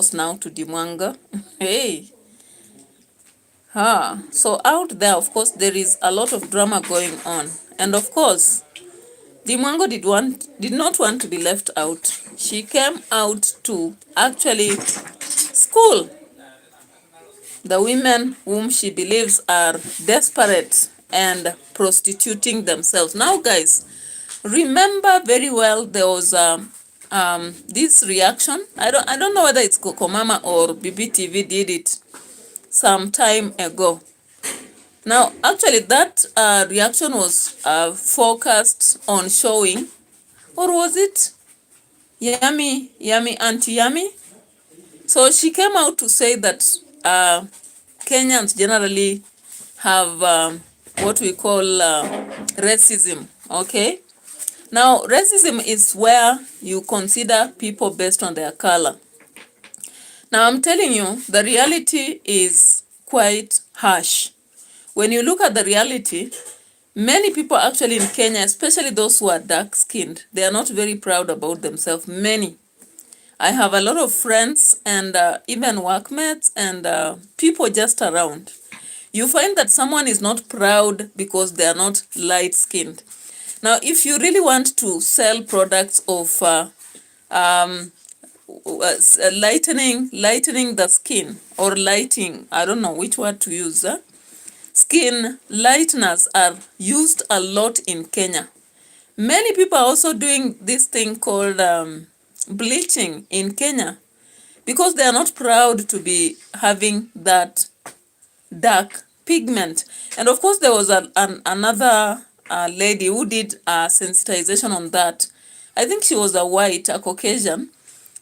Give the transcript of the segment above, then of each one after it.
us now to DEE. Hey. So out there, of course, there is a lot of drama going on. And of course, DEE did not want to be left out. She came out to actually school the women whom she believes are desperate and prostituting themselves. Now, guys, remember very well there was this reaction. I don't know whether it's Coco Mama or BBTV did it some time ago. Now, actually, that reaction was focused on showing, or was it Yummy Auntie Yummy? So she came out to say that Kenyans generally have what we call racism, okay? Now, racism is where you consider people based on their color. Now, I'm telling you, the reality is quite harsh. When you look at the reality, many people actually in Kenya, especially those who are dark-skinned, they are not very proud about themselves. Many. I have a lot of friends and even workmates and people just around. You find that someone is not proud because they are not light-skinned. Now, if you really want to sell products of lightening the skin or lighting, I don't know which word to use. Skin lighteners are used a lot in Kenya. Many people are also doing this thing called bleaching in Kenya because they are not proud to be having that dark pigment. And of course, there was another lady who did sensitization on that. I think she was a Caucasian,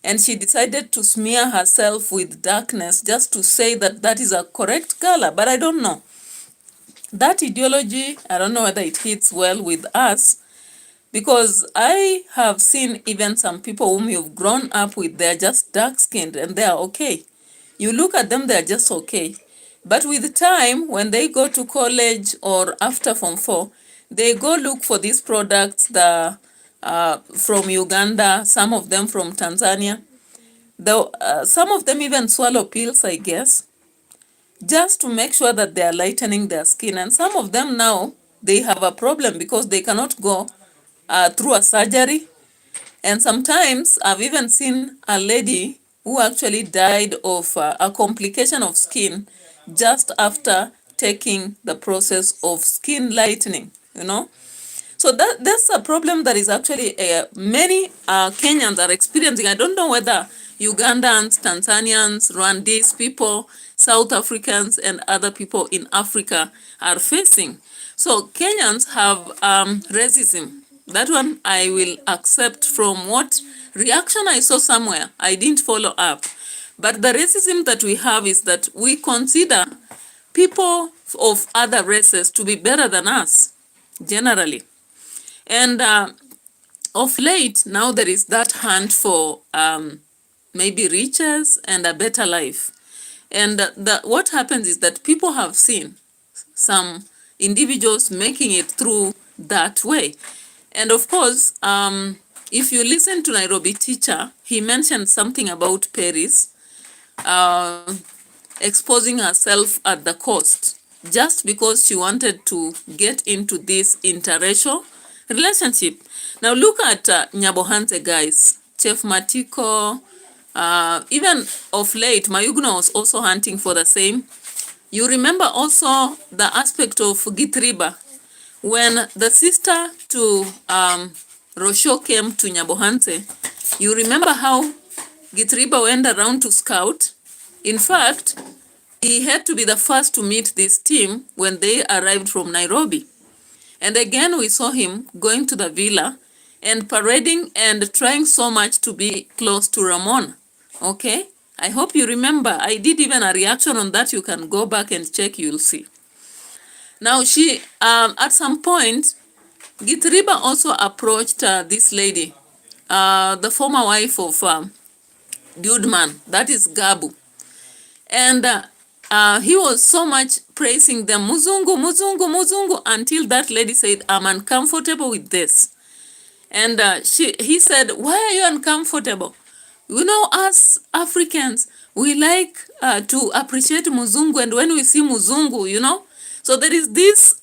and she decided to smear herself with darkness just to say that that is a correct color. But I don't know. That ideology, I don't know whether it hits well with us, because I have seen even some people whom you've grown up with, they're just dark-skinned and they are okay. You look at them, they're just okay. But with time, when they go to college or after Form 4, they go look for these products from Uganda, some of them from Tanzania. Some of them even swallow pills, I guess, just to make sure that they are lightening their skin. And some of them now, they have a problem because they cannot go through a surgery. And sometimes I've even seen a lady who actually died of a complication of skin just after taking the process of skin lightening, you know. So that's a problem that is actually many Kenyans are experiencing. I don't know whether Ugandans, Tanzanians, Rwandese people, South Africans, and other people in Africa are facing. So Kenyans have racism. That one I will accept from what reaction I saw somewhere. I didn't follow up. But the racism that we have is that we consider people of other races to be better than us, generally. And of late, now there is that hunt for maybe riches and a better life. And what happens is that people have seen some individuals making it through that way. And of course, if you listen to Nairobi Teacher, he mentioned something about Paris exposing herself at the cost just because she wanted to get into this interracial relationship. Now look at Nyabohanse, guys. Chef Matiko, even of late, Mayugno was also hunting for the same. You remember also the aspect of Gitriba. When the sister to Rosho came to Nyabohanse, you remember how Gitriba went around to scout? In fact, he had to be the first to meet this team when they arrived from Nairobi. And again, we saw him going to the villa and parading and trying so much to be close to Ramon. Okay? I hope you remember. I did even a reaction on that. You can go back and check. You'll see. Now, she, at some point, Gitriba also approached this lady, the former wife of Dudeman, that is Gabu. And he was so much praising them, Muzungu, Muzungu, Muzungu, until that lady said, I'm uncomfortable with this. And he said, why are you uncomfortable? You know, us Africans, We like to appreciate Muzungu, and when we see Muzungu, you know, so there is this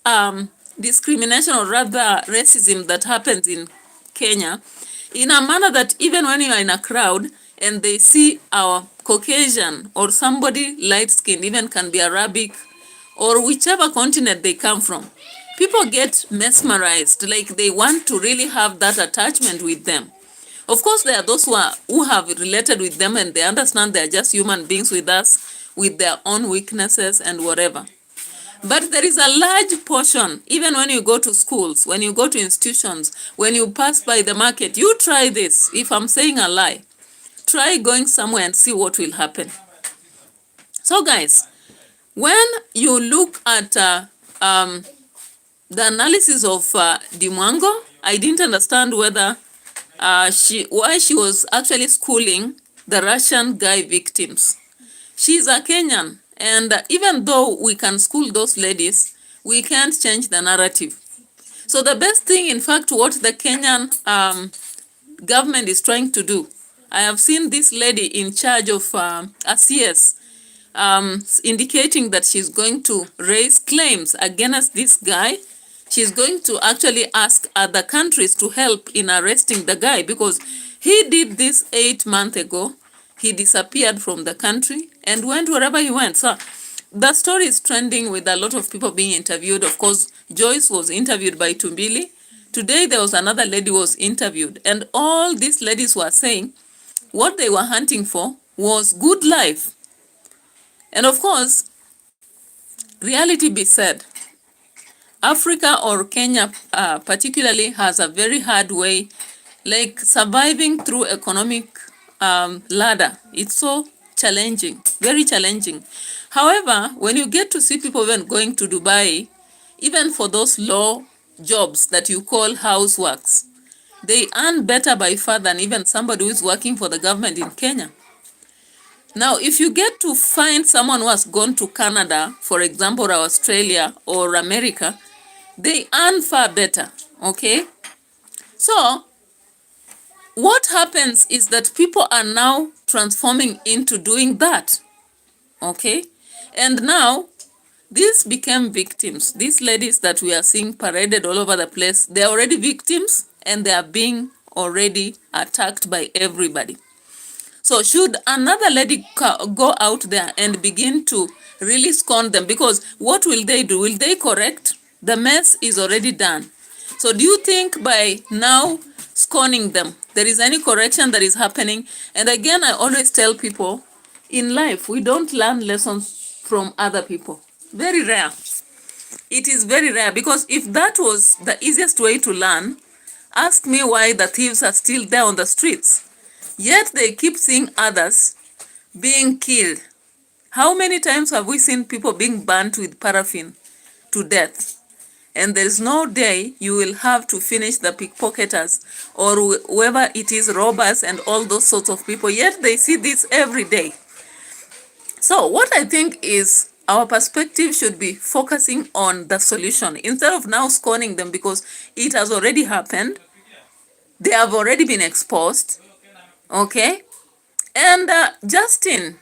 discrimination, or rather racism, that happens in Kenya in a manner that even when you are in a crowd and they see our Caucasian or somebody light-skinned, even can be Arabic or whichever continent they come from, people get mesmerized, like they want to really have that attachment with them. Of course, there are those who have related with them and they understand they are just human beings with us, with their own weaknesses and whatever. But there is a large portion, even when you go to schools, when you go to institutions, when you pass by the market, you try this. If I'm saying a lie, try going somewhere and see what will happen. So guys, when you look at the analysis of MWANGO, I didn't understand whether why she was actually schooling the Russian guy victims. She's a Kenyan, and even though we can school those ladies, we can't change the narrative. So the best thing, in fact, what the Kenyan government is trying to do, I have seen this lady in charge of a CS indicating that she's going to raise claims against this guy. She's going to actually ask other countries to help in arresting the guy, because he did this 8 months ago. He disappeared from the country and went wherever he went. So the story is trending with a lot of people being interviewed. Of course, Joyce was interviewed by Tumbili. Today, there was another lady who was interviewed. And all these ladies were saying what they were hunting for was good life. And of course, reality be said, Africa, or Kenya particularly, has a very hard way, like surviving through economic ladder. It's so challenging, very challenging. However, when you get to see people even going to Dubai, even for those low jobs that you call houseworks, they earn better by far than even somebody who is working for the government in Kenya. Now, if you get to find someone who has gone to Canada, for example, or Australia or America, they earn far better, okay? So, what happens is that people are now transforming into doing that, okay? And now, these became victims. These ladies that we are seeing paraded all over the place, they are already victims and they are being already attacked by everybody. So should another lady go out there and begin to really scorn them? Because what will they do? Will they correct? The mess is already done. So do you think by now scorning them, there is any correction that is happening? And again, I always tell people, in life, we don't learn lessons from other people. Very rare. It is very rare, because if that was the easiest way to learn, ask me why the thieves are still there on the streets. Yet they keep seeing others being killed. How many times have we seen people being burnt with paraffin to death? And there is no day you will have to finish the pickpocketers or whoever it is, robbers and all those sorts of people. Yet they see this every day. So what I think is our perspective should be focusing on the solution instead of now scorning them, because it has already happened. They have already been exposed. Okay? And just in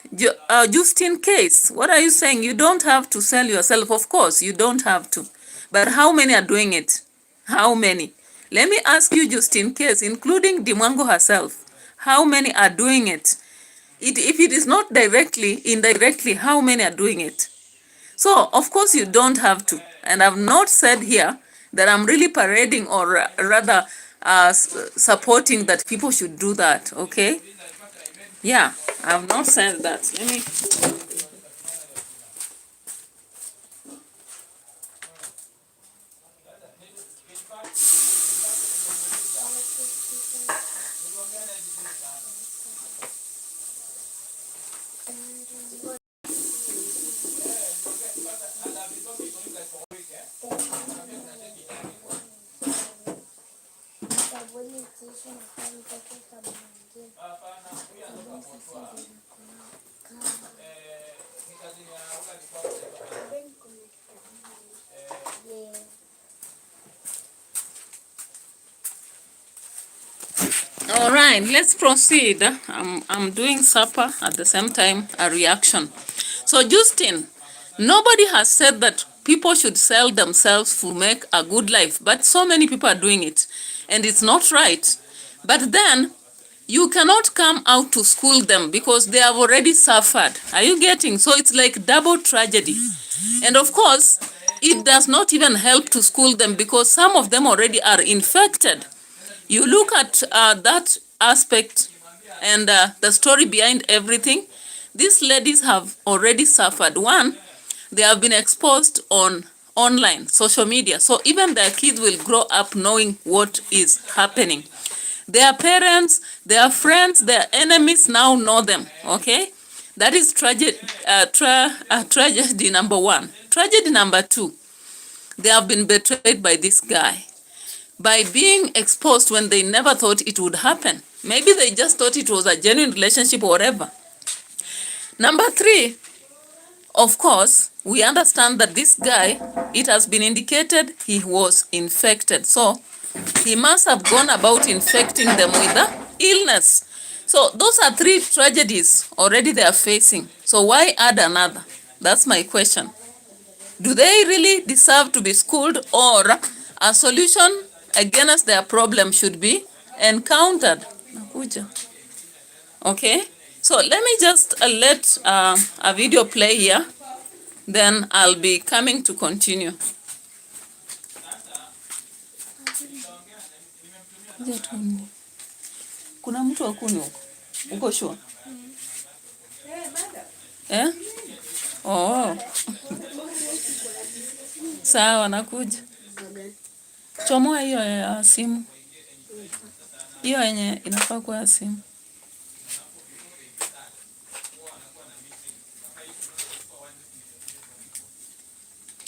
case, what are you saying? You don't have to sell yourself. Of course, you don't have to. But how many are doing it? How many? Let me ask you, just in case, including MWANGO herself, how many are doing it? If it is not directly, indirectly, how many are doing it? So, of course, you don't have to. And I've not said here that I'm really parading or rather supporting that people should do that, okay? Yeah, I've not said that. Let me... All right. Fine, let's proceed. I'm doing supper at the same time, a reaction. So, Justin, nobody has said that people should sell themselves to make a good life, but so many people are doing it, and it's not right. But then, you cannot come out to school them because they have already suffered. Are you getting? So it's like double tragedy. And of course, it does not even help to school them because some of them already are infected. You look at that aspect and the story behind everything. These ladies have already suffered. One, they have been exposed on online, social media. So even their kids will grow up knowing what is happening. Their parents, their friends, their enemies now know them, okay? That is tragedy number one. Tragedy number two, they have been betrayed by this guy by being exposed when they never thought it would happen. Maybe they just thought it was a genuine relationship or whatever. Number three, of course, we understand that this guy, it has been indicated he was infected. So he must have gone about infecting them with the illness. So those are three tragedies already they are facing. So why add another? That's my question. Do they really deserve to be schooled, or a solution against their problem should be encountered? Okay, so let me just let a video play here, then I'll be coming to continue. Kuna mtu akuni huko? Uko sure? Eh? Oh. Sawa, nakuja. Chomoa hiyo ya simu. Hiyo yenye inafaa kuwa ya simu.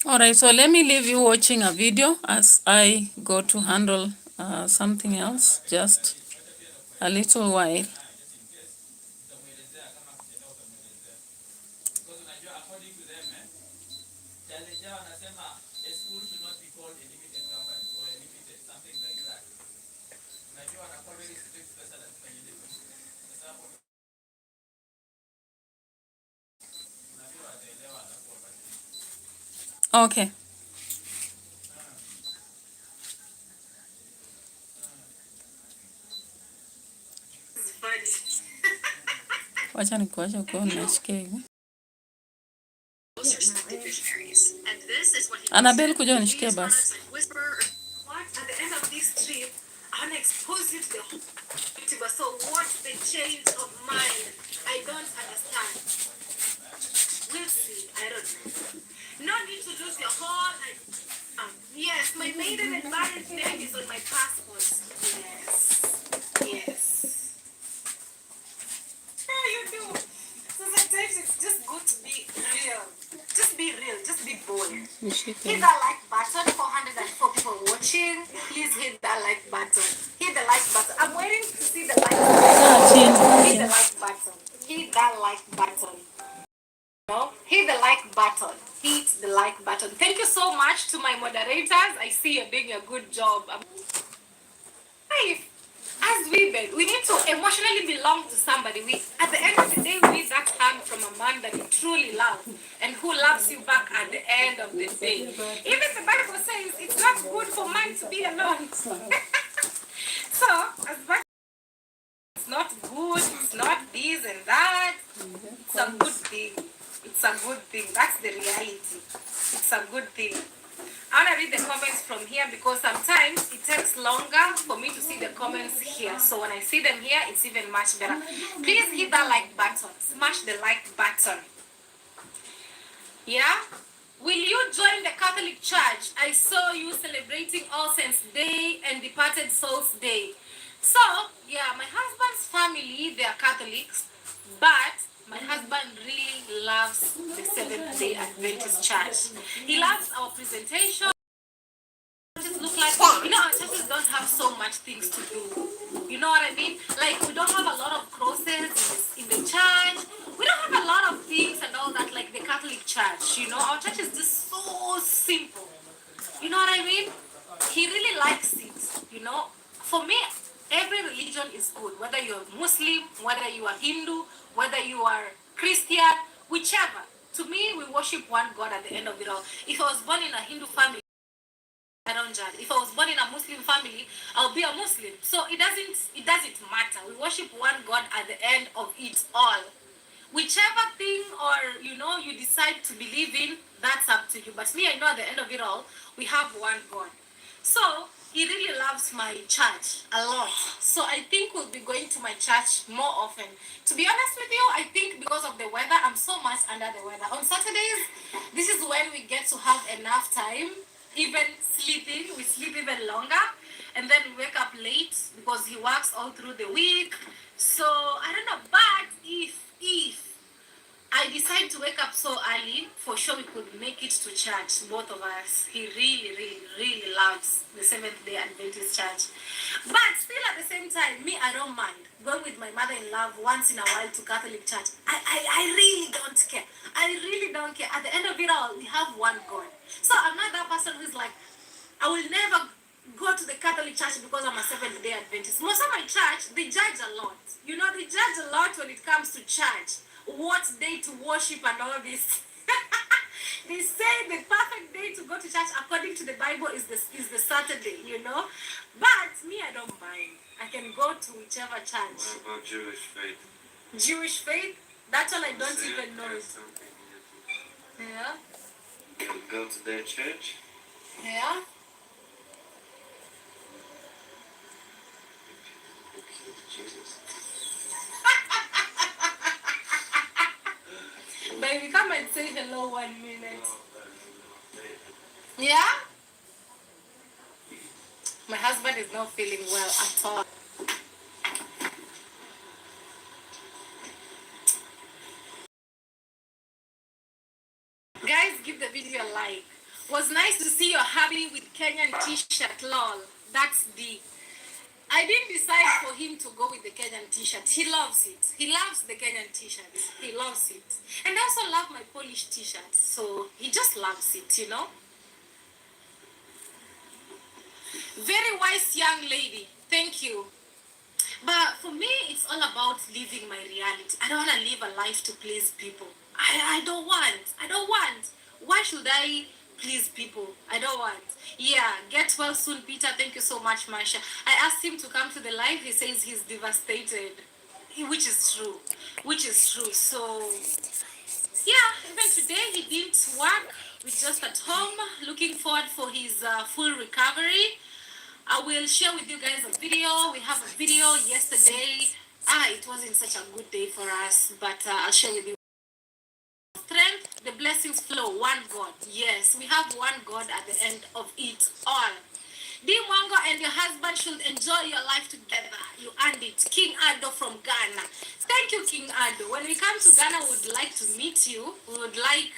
Alright, so let me leave you watching a video as I go to handle something else, just a little while. Okay. Wacha nikuacha kwa nasikia hivi. Annabelle, kuja unishikie basi. At the end of this trip, I'm exposed to the whole. So what's the change of mind? I don't understand. We'll see. I don't know. No need to lose your whole. Yes, my maiden and married name is on my passport. Yes. Yeah, you do. So sometimes it's just good to be real. Just be real. Just be bold. Hit that like button. 404 people watching. Please hit that like button. Hit the like button. I'm waiting to see the like button. Hit the like button. Hit that like button. No? Hit the like button. Hit the like button. Thank you so much to my moderators. I see you're doing a good job. As women, we need to emotionally belong to somebody. At the end of the day, we need that hug from a man that you truly love and who loves you back at the end of the day. Even the Bible says it's not good for man to be alone. So, as much as it's not good, it's not this and that, it's a good thing. It's a good thing. That's the reality. It's a good thing. I want to read the comments from here because sometimes it takes longer for me to see the comments here. So when I see them here, it's even much better. Please hit that like button. Smash the like button. Yeah? Will you join the Catholic Church? I saw you celebrating All Saints Day and Departed Souls Day. So, yeah, my husband's family, they are Catholics, but my husband really loves the Seventh-day Adventist Church. He loves our presentation. Churches look like, our churches don't have so much things to do. You know what I mean? Like, we don't have a lot of crosses in the church. We don't have a lot of things and all that like the Catholic Church. Our church is just so simple. You know what I mean? He really likes it. For me, every religion is good, whether whether you are Hindu, whether you are Christian, whichever. To me, we worship one God at the end of it all. If I was born in a Hindu family, I don't judge. If I was born in a Muslim family, I'll be a Muslim. So it doesn't matter. We worship one God at the end of it all. Whichever thing or you decide to believe in, that's up to you. But me, I know at the end of it all, we have one God. So he really loves my church a lot. So I think we'll be going to my church more often. To be honest with you, I think because of the weather, I'm so much under the weather. On Saturdays, this is when we get to have enough time. Even sleeping, we sleep even longer. And then we wake up late because he works all through the week. So I don't know, but if I decide to wake up so early, for sure we could make it to church, both of us. He really, really, really loves the Seventh-day Adventist church. But still at the same time, me, I don't mind going with my mother-in-law once in a while to Catholic church. I really don't care. I really don't care. At the end of it all, we have one God. So I'm not that person who's like, I will never go to the Catholic church because I'm a Seventh-day Adventist. Most of my church, they judge a lot. They judge a lot when it comes to church. What day to worship and all this. They say the perfect day to go to church according to the Bible is the Saturday, But me, I don't mind. I can go to whichever church. What about Jewish faith? Jewish faith? That's all I don't even know. Yeah? You go to their church? Yeah? Jesus. Baby, come and say hello 1 minute. Yeah? My husband is not feeling well at all. Guys, give the video a like. Was nice to see you're happy with Kenyan t-shirt, lol. That's DEE. I didn't decide for him to go with the Kenyan t-shirt. He loves it. He loves the Kenyan t-shirt. He loves it. And I also love my Polish t-shirt. So he just loves it, Very wise young lady. Thank you. But for me, it's all about living my reality. I don't want to live a life to please people. I don't want. Why should I please people? I don't want. Yeah, get well soon, Peter. Thank you so much, Marsha. I asked him to come to the live. He says he's devastated, which is true. So, yeah, even today he didn't work. We're just at home, looking forward for his full recovery. I will share with you guys a video. We have a video yesterday. It wasn't such a good day for us, but I'll share with you. Strength, the blessings flow, one God. Yes, we have one God at the end of it all. MWANGO and your husband should enjoy your life together. You earned it. King Ado from Ghana. Thank you, King Ado. When we come to Ghana, we would like to meet you. We would like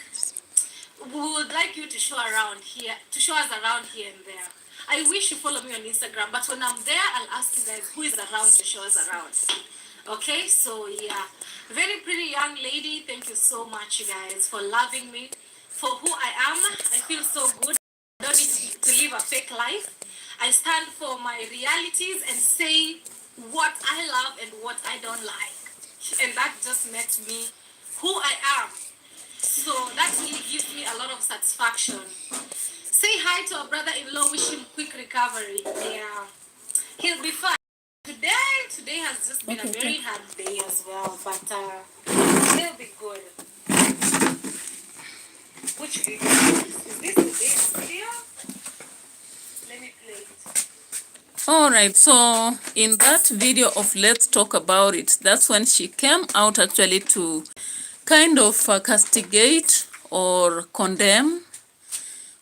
you to show us around here and there. I wish you follow me on Instagram, but when I'm there, I'll ask you guys who is around to show us around. Okay, so yeah, very pretty young lady. Thank you so much, you guys, for loving me for who I am. I feel so good. I don't need to live a fake life. I stand for my realities and say what I love and what I don't like, and that just makes me who I am. So that really gives me a lot of satisfaction. Say hi to our brother-in-law. Wish him quick recovery. Yeah, he'll be fine. Today has just been a very hard day as well, but he'll be good. Which video? Is this today's video? Let me play it. All right, so in that video of Let's Talk About It, that's when she came out actually to kind of castigate or condemn.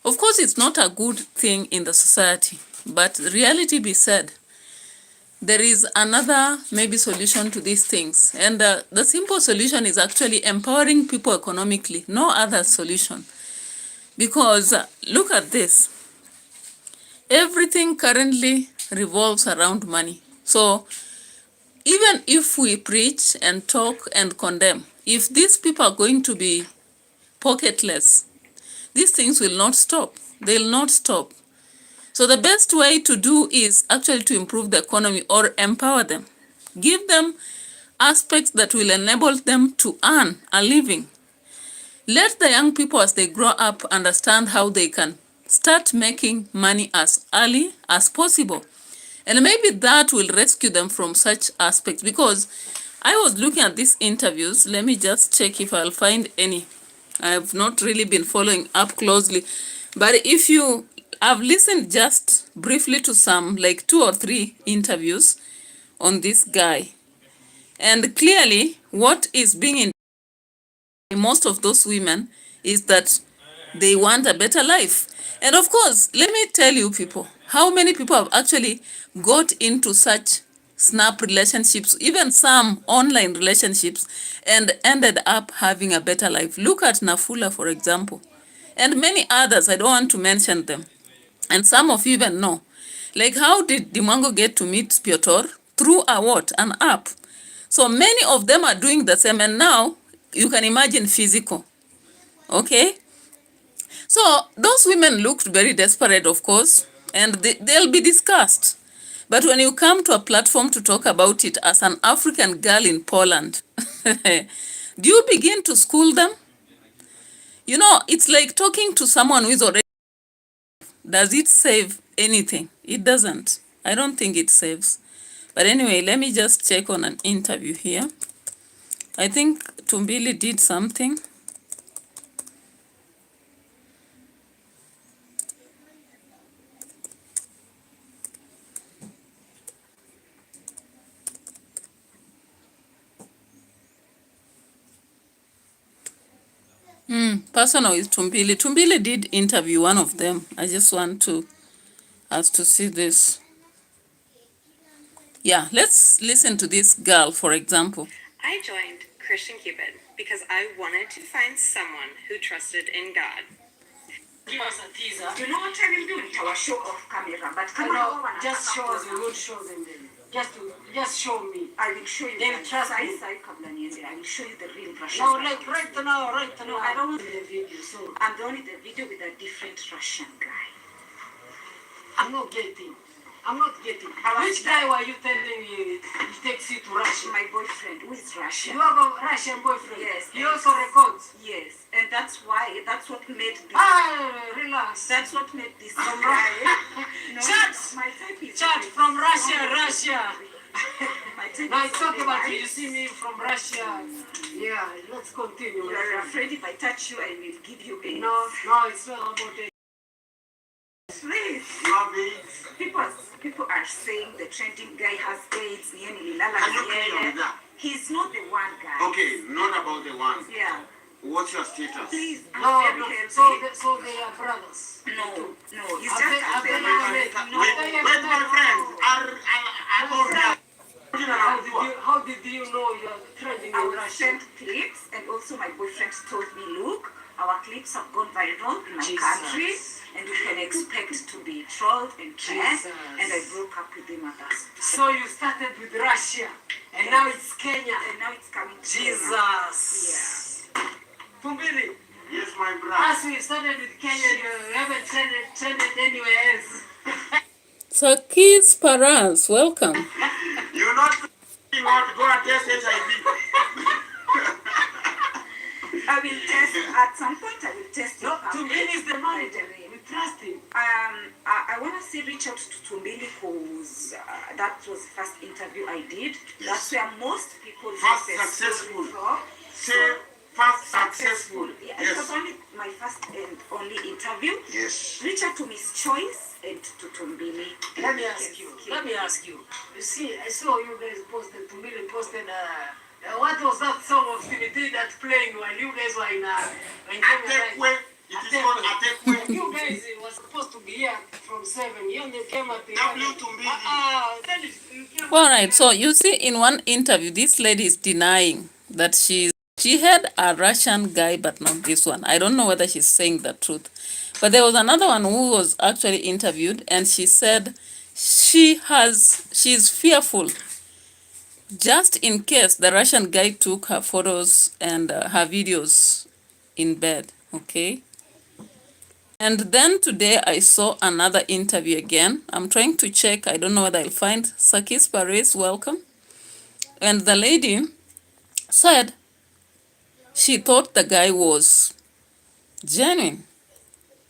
Of course, it's not a good thing in the society, but reality be said, there is another maybe solution to these things. And the simple solution is actually empowering people economically, no other solution. Because look at this. Everything currently revolves around money. So even if we preach and talk and condemn, if these people are going to be pocketless, these things will not stop. They'll not stop. So the best way to do is actually to improve the economy or empower them. Give them aspects that will enable them to earn a living. Let the young people as they grow up understand how they can start making money as early as possible. And maybe that will rescue them from such aspects, because I was looking at these interviews. Let me just check if I'll find any. I've not really been following up closely. But if you have listened just briefly to some, like 2 or 3 interviews on this guy, and clearly what is being in most of those women is that they want a better life. And of course, let me tell you people, how many people have actually got into such snap relationships, even some online relationships, and ended up having a better life. Look at Nafula, for example, and many others. I don't want to mention them. And some of you even know. Like, how did MWANGO get to meet Piotr? Through a what? An app. So many of them are doing the same, and now you can imagine physical. Okay? So those women looked very desperate, of course, and they'll be discussed. But when you come to a platform to talk about it as an African girl in Poland, do you begin to school them? You know, it's like talking to someone who is already... Does it save anything? It doesn't. I don't think it saves. But anyway, let me just check on an interview here. I think Tumbili did something. Personal with Tumbili. Tumbili did interview one of them. I just want us to see this. Yeah, let's listen to this girl, for example. I joined Christian Cupid because I wanted to find someone who trusted in God. Give us a teaser. You know what I will do? It our show off camera, but I know, just show us. We will show them. Just show me. I will show you. Then trust me. I will show you the real Russian. No, like right now. No, I don't want the video. So I'm the only the video with a different Russian guy. I'm not getting. Which guy were you telling me he takes you to Russia? My boyfriend, who is Russian. You have a Russian boyfriend? Yes. He also records? Yes. And that's what made this. Relax. That's what made this From guy. No, Chat! my type is Chat from Russia. My type Now is it's talk about very you see me from Russia. Yeah, let's continue. You are afraid if I touch you, I will give you a. No, it's not about it. Please. People are saying the trending guy has AIDS. He's not the one guy. Okay, not about the one. Yeah. What's your status? Please. No, very so healthy. they are brothers. No. He's Have just they- have a they very never met? no. Wait, my friend. I'm all right. How did you know you're trending I in will Russia? send clips, and also my boyfriend told me, look, our clips have gone viral in my Jesus. country, and you can expect to be trolled and trend. Jesus. And I broke up with him at that. So you started with Russia, and now it's Kenya. And now it's coming to Jesus. Tumbili, Yes, my brother. as we started with Kenya, you haven't trended anywhere else. Sakis Paras, welcome. You're not out. Go and test HIV. I will test at some point. I will test No, it. Tumbili is the manager. We trust him. I want to say reach out to Tumbili because that was the first interview I did. That's where most people First get their successful. story from. Say first successful. Yeah, it was Yes. only my first and only interview. Yes. Reach out to Miss Choice and to Tumbili. Let me ask you. You see, I saw you guys posted, Tumbili posted, what was that song of Timothy that playing while you guys were in Kenya? Atekwe. It is called Atekwe. You guys were supposed to be here from 7. You only came at the... W Tumbili. Then you came... All right, so you see in one interview, this lady is denying that she had a Russian guy, but not this one. I don't know whether she's saying the truth. But there was another one who was actually interviewed, and she said she's fearful just in case the Russian guy took her photos and her videos in bed, okay? And then today I saw another interview again. I'm trying to check. I don't know whether I'll find Sakis Paris. Welcome. And the lady said she thought the guy was genuine.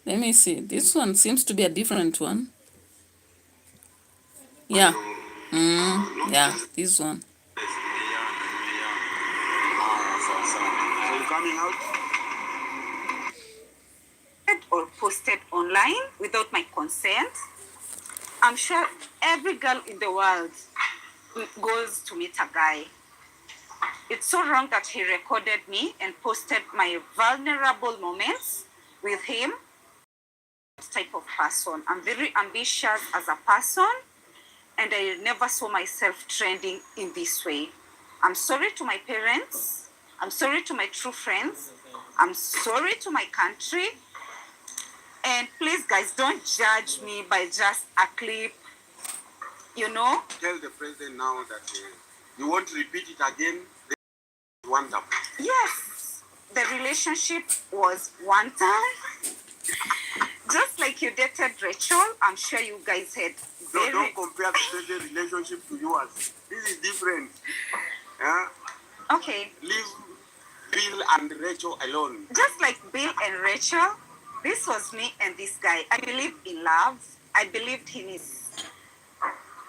Let me see. This one seems to be a different one. Yeah. Yeah, this one. So you coming out? Or posted online without my consent. I'm sure every girl in the world goes to meet a guy. It's so wrong that he recorded me and posted my vulnerable moments with him. Type of person. I'm very ambitious as a person, and I never saw myself trending in this way. I'm sorry to my parents. I'm sorry to my true friends. I'm sorry to my country. And please, guys, don't judge me by just a clip, you know? Tell the president now that you won't repeat it again. Wonderful. Yes, the relationship was one time. Just like you dated Rachel, I'm sure you guys had very... Don't compare the president relationship to yours. This is different. Yeah? Okay. Leave Bill and Rachel alone. Just like Bill and Rachel, this was me and this guy. I believed in love. I believed in his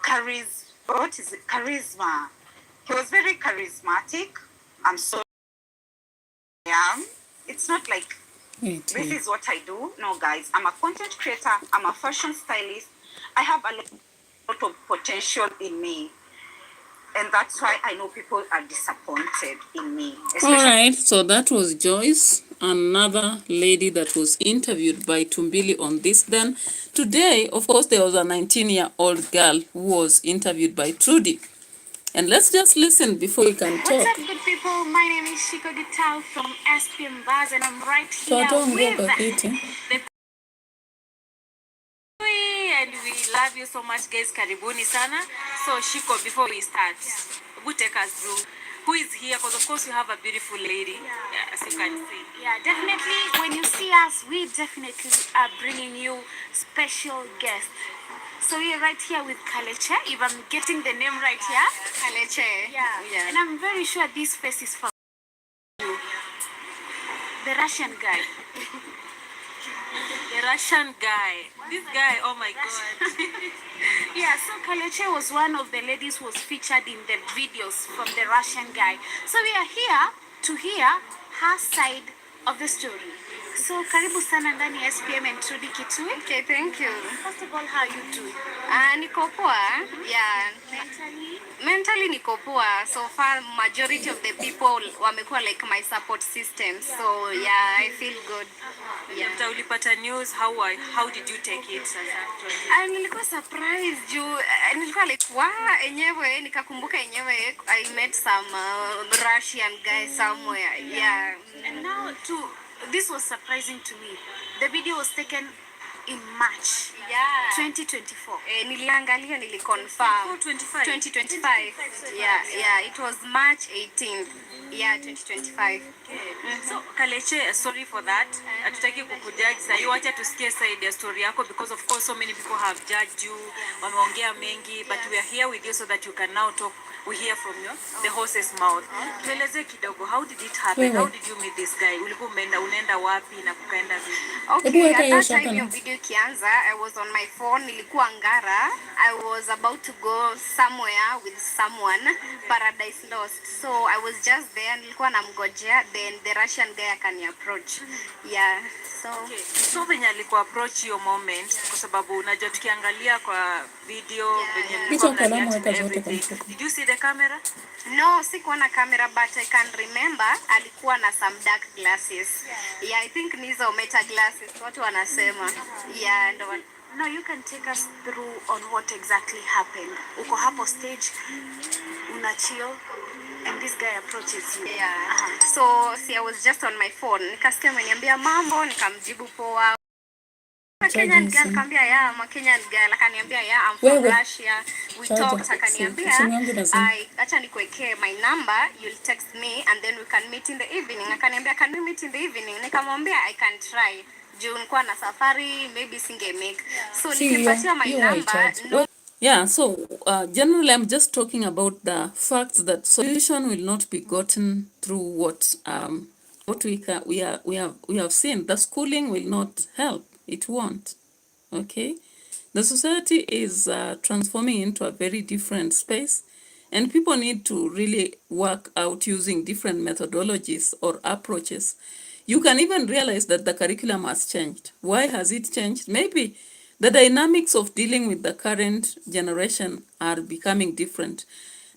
charisma. He was very charismatic. I'm sorry. Yeah. It's not like this is what I do. No, guys. I'm a content creator. I'm a fashion stylist. I have a lot of potential in me. And that's why I know people are disappointed in me. All right, so that was Joyce, another lady that was interviewed by Tumbili on this. Then today, of course, there was a 19-year-old girl who was interviewed by Trudy. And let's just listen before you can talk. What's up, good people? My name is Shiko Gital from SPM Bars, and I'm right here with the and we love you so much, guys. Karibuni sana. So Shiko, before we start, who take us through who is here? Because of course you have a beautiful lady, as you can see. Yeah, definitely. When you see us, we definitely are bringing you special guests. So we are right here with Kaleche, if I'm getting the name right here. Kaleche. Yeah. And I'm very sure this face is for you. The Russian guy. The Russian guy. This guy, oh my God. Yeah, so Kaleche was one of the ladies who was featured in the videos from the Russian guy. So we are here to hear her side of the story. So karibu sana ndani ya SPM and Trudy Kitui. Okay, thank you. First of all, how you doing? Niko poa. Yeah. Mentally niko poa. So far, majority of the people wamekuwa like my support system. So yeah, I feel good. Yeah. After ulipata news, how did you take it? Nilikuwa surprised juu nilikuwa like enyewe nikakumbuka enyewe I met some Russian guy somewhere. Yeah. And now too, this was surprising to me. The video was taken in March 2024. Niliangalia niliconfirm 2025. Yeah, it was March 18th. Yeah, 2025. So Kaleche, sorry for that. Hatutaki kukujudge sasa. You wacha tusikie side ya story yako, because of course so many people have judged you, wameongea mengi, but we are here with you so that you can now talk. We hear from you, the horse's mouth. Tueleze kidogo, how did it happen? How did you meet this guy? Ulikuwa unaenda wapi na kukaenda vipi? Okay, at that time your video ikianza, I was on my phone, nilikuwa Ngara. I was about to go somewhere with someone, Paradise Lost. So I was just there, nilikuwa namgojea, then the Russian guy akani approach. Yeah, so okay. So venye alikuwa approach your moment, kwa sababu unajua tukiangalia kwa video venye mlikuwa mnaniacha everything. Did you see the camera? No, sikuwa na camera, but I can remember alikuwa na some dark glasses. Yeah, I think nizo meta glasses watu wanasema. Yeah, ndo now you can take us through on what exactly happened. Uko hapo stage, una chill, and this guy approaches you. Yeah. So, see, I was just on my phone. Nikasikia ameniambia mambo, nikamjibu poa. Kenyan girl kambia I'm Kenyan girl. Akaniambia I'm from Russia. We talked, akaniambia acha nikuwekee my number, you'll text me and then we can meet in the evening. Akaniambia can we meet in the evening? Nikamwambia I can try. Juu nilikuwa na safari, maybe singe make. So nikipatia my number, no. Yeah, so generally, I'm just talking about the fact that solution will not be gotten through what we have seen. The schooling will not help. It won't. Okay, the society is transforming into a very different space, and people need to really work out using different methodologies or approaches. You can even realize that the curriculum has changed. Why has it changed? Maybe the dynamics of dealing with the current generation are becoming different.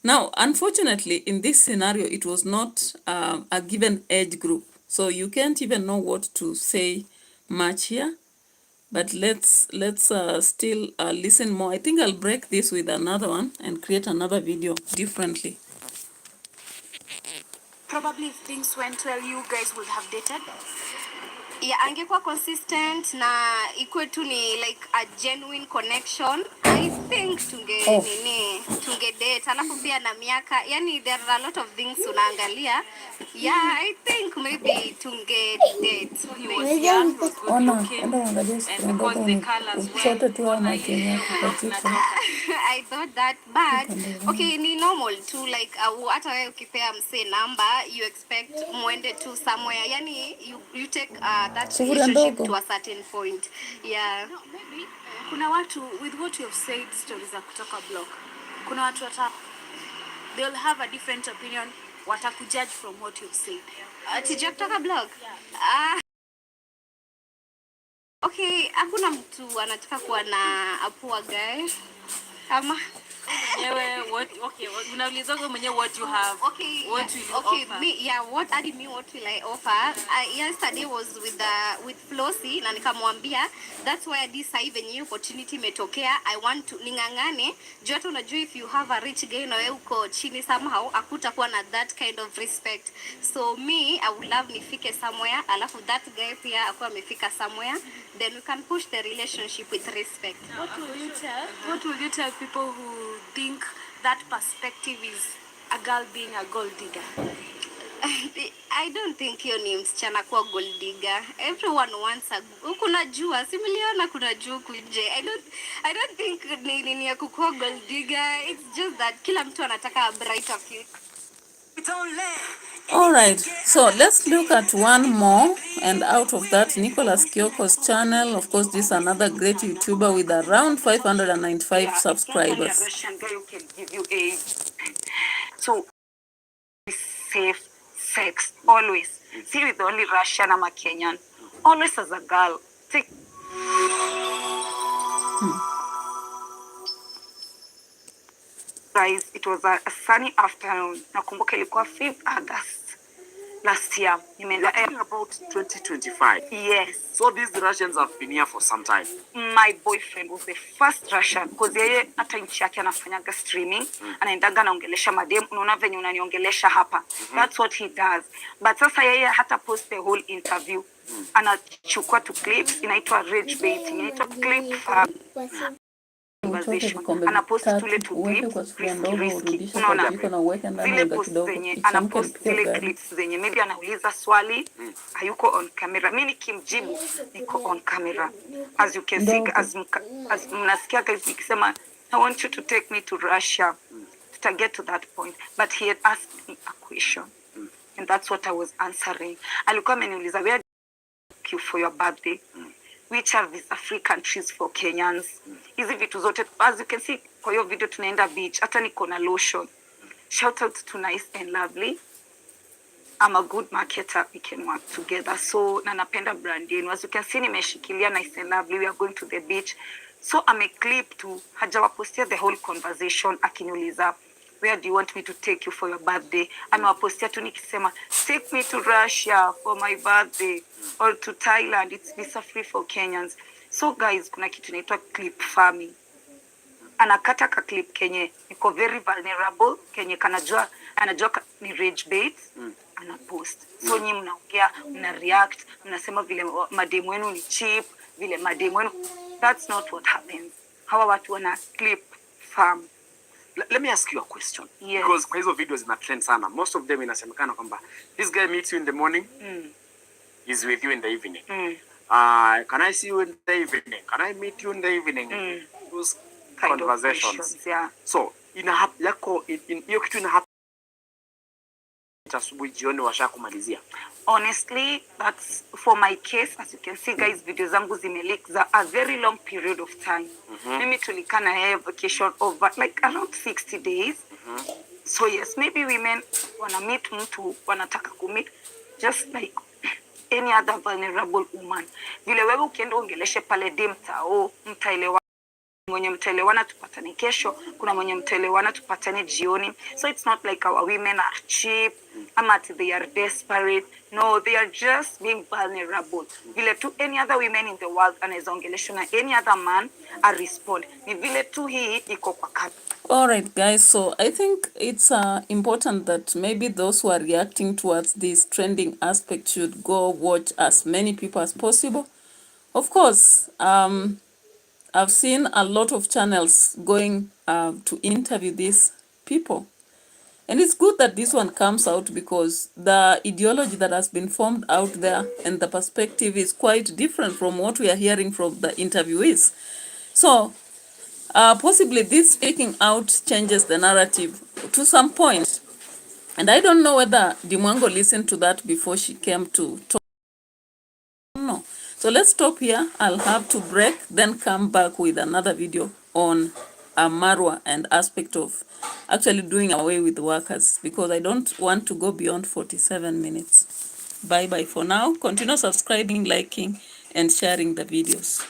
Now, unfortunately, in this scenario, it was not a given age group. So you can't even know what to say much here. But let's still listen more. I think I'll break this with another one and create another video differently. Probably if things went well, you guys would have dated. Yeah, angekuwa consistent na ikuwe tu ni like a genuine connection. I think tunge date. Alafu pia na miaka, yani there are a lot of things unaangalia. Yeah, I think maybe tunge date. He was young, he was good looking, and because the colors were I thought that, but okay, ni normal to like hata wewe ukipea mse number, you expect muende to somewhere, yani you take that relationship to a certain point. Yeah. No, maybe kuna watu with what you have said, stories za kutoka blog, kuna watu they'll have a different opinion, watakujudge from what you've said. Tija kutoka blog? Yeah. Okay, hakuna mtu anataka kuwa na a poor guy. Ama unauliza mwenyewe what you have, what will you offer? What will I offer? Yesterday was with Flossie na nikamwambia that's why this even new opportunity imetokea. I want to ningangane juu hata unajua if you have a rich guy na wewe uko chini somehow hakutakuwa na that kind of respect. So me I would love nifike somewhere alafu that guy pia akuwa amefika somewhere, then we can push the relationship with respect. What will you tell people who think that perspective is a girl being a gold digger? I don't think hiyo ni msichana kuwa gold digger. Everyone wants a kuna jua, similiona kuna jua kuje. I don't think ni ya kukuwa gold digger. It's just that kila mtu anataka a brighter future. All right, so let's look at one more, and out of that, Nicholas Kyoko's channel. Of course, this is another great YouTuber with around 595 subscribers. Russian guy who can give you a so safe sex always. See with only Russian or Kenyan, always as a girl. Take. Guys, it was a sunny afternoon. Nakumbuka ilikuwa 5th August last year. About 2025. Yes. So these Russians have been here for some time. My boyfriend was the first Russian because yeye hata nchi yake anafanyaga streaming, anaendaga naongelesha madem, unaona venye unaniongelesha hapa. That's what he does. But sasa yeye hata post the whole interview. Anachukua tu clips, inaitwa rage baiting, inaitwa clip anapost tule tu clips risky. Unaona zile post zenye anapost zile clips zenye maybe anauliza swali hayuko on camera, mimi nikimjibu niko on camera, as you can see, as mnasikia nikisema I want you to take me to Russia, to get to that point, but he had asked me a question and that's what I was answering. Alikuwa ameniuliza where you for your birthday, which are these free countries for Kenyans. Hizi vitu zote, as you can see kwa hiyo video tunaenda beach, hata niko na lotion. Shout out to Nice and Lovely. I'm a good marketer, we can work together. So na napenda brand yenu. As you can see nimeshikilia Nice and Lovely, we are going to the beach. So I'm a clip to hajawapostia the whole conversation akiniuliza where do you want me to take you for your birthday? Amewapostia tu nikisema take me to Russia for my birthday or to Thailand, it's visa free for Kenyans. So guys, kuna kitu inaitwa clip farming. Anakata ka clip kenye niko very vulnerable, kenye anajua ni rage bait, anapost. So nyinyi mnaongea, mna react, mnasema vile mademu wenu ni cheap, vile mademu wenu. That's not what happens. Hawa watu wana clip farm. Let me ask you a question. Yes. Because kwa hizo videos ina trend sana. Most of them inasemekana kwamba this guy meets you in the morning, is with you in the evening. Can I see you in the evening? Can I meet you in the evening? Those kind of conversations. questions. Yeah. So yako hiyo kitu asubuhi jioni washakumalizia. Honestly, that's for my case. As you can see, guys, videos zangu zimeleak za a very long period of time. Mimi tulikana yeye vacation over like around 60 days. So yes, maybe women wanna meet mtu wanataka kumit just like any other vulnerable woman. Vile wewe ukienda ongeleshe pale dimtao, mtaelewa mwenye mtaelewana tupatane kesho, kuna mwenye mtaelewana tupatane jioni. So it's not like our women are cheap, ama they are desperate. No, they are just being vulnerable. Vile tu any other women in the world anaweza ongeleshwa na any other man a respond. Ni vile tu hii iko kwa kati. All right, guys. So I think it's important that maybe those who are reacting towards this trending aspect should go watch as many people as possible. Of course, I've seen a lot of channels going to interview these people. And it's good that this one comes out because the ideology that has been formed out there and the perspective is quite different from what we are hearing from the interviewees. So possibly this speaking out changes the narrative to some point. And I don't know whether MWANGO listened to that before she came to talk. No. So let's stop here. I'll have to break, then come back with another video on Marwa and aspect of actually doing away with workers, because I don't want to go beyond 47 minutes. Bye bye for now. Continue subscribing, liking, and sharing the videos.